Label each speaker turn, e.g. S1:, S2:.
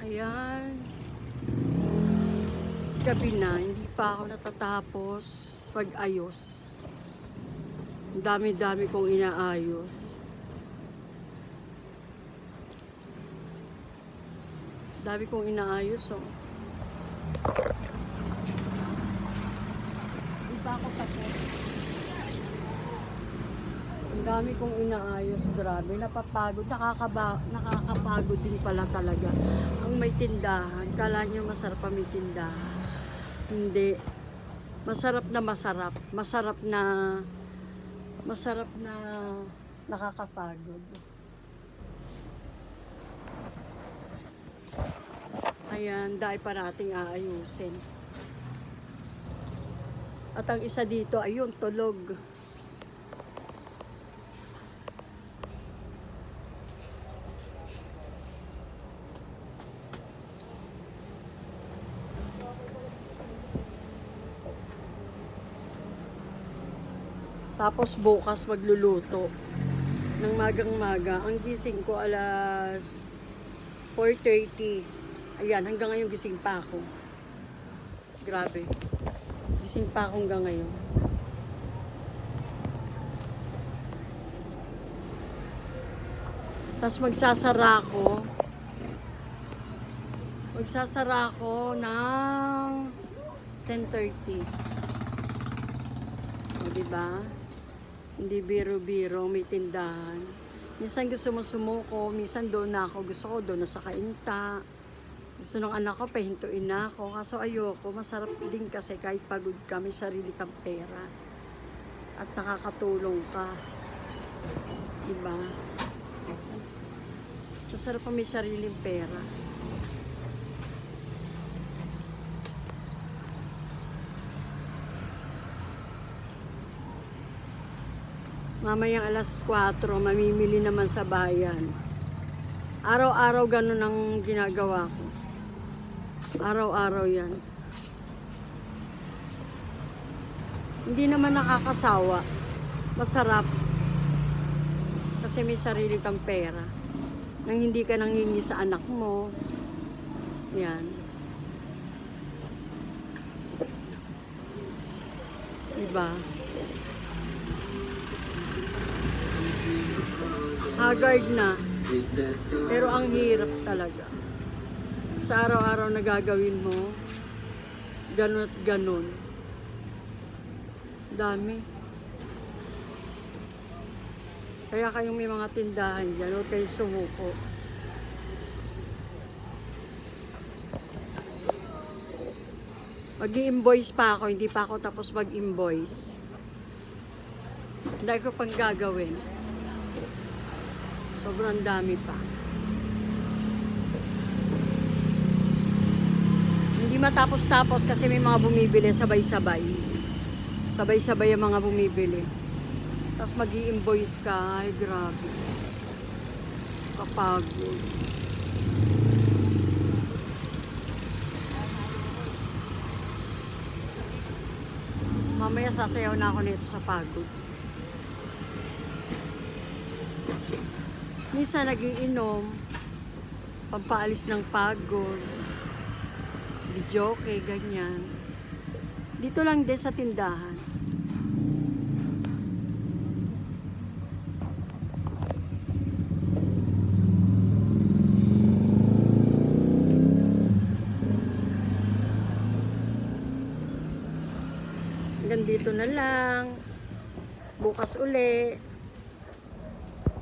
S1: Ayan. Gabi na, hindi pa ako natatapos pag-ayos. Ang dami-dami kong inaayos. Dami kong inaayos, oh. Hindi pa ako tapos. Ang dami kong inaayos, grabe. Napapagod, nakakapagod din pala talaga. Ang may tindahan, kala nyo masarap pa may tindahan. Hindi. Masarap na masarap. Masarap na nakakapagod. Ayan, dahil pa nating aayusin. At ang isa dito, ayun, tulog. Tapos bukas magluluto ng magang-maga. Ang gising ko alas 4:30. Ayan, hanggang ngayon gising pa ako. Grabe. Gising pa ako hanggang ngayon. Tapos magsasara ako ng 10:30. O, diba? Hindi biro-biro, may tindahan. Minsan gusto mo sumuko, minsan doon na ako. Gusto ko doon na sa Kainta. Gusto ng anak ko, pahintuin na ako. Kaso ayoko, masarap din kasi kahit pagod ka, may sarili kang pera. At nakakatulong ka. Diba? Masarap pa may sariling pera. Mamayang alas 4, mamimili naman sa bayan. Araw-araw ganun ang ginagawa ko. Araw-araw yan. Hindi naman nakakasawa. Masarap. Kasi may sarili kang pera. Nang hindi ka nanghingi sa anak mo. Yan. Diba? Haggard na. Pero ang hirap talaga. Sa araw-araw na gagawin mo, ganun at ganun. Dami. Kaya kayong may mga tindahan dyan, huwag kayo sumuko. Mag-i-invoice pa ako, hindi pa ako tapos mag-invoice. Hindi ko pang gagawin. Sobrang dami pa. Hindi matapos-tapos kasi may mga bumibili sabay-sabay. Sabay-sabay ang mga bumibili. Tapos mag-i-invoice ka. Ay, grabe. Kapagod. Mamaya sasayaw na ako nito sa pagod. Minsan nagiinom, pampaalis ng pagod, videoke, ganyan. Dito lang din sa tindahan. Hanggang dito na lang. Bukas uli.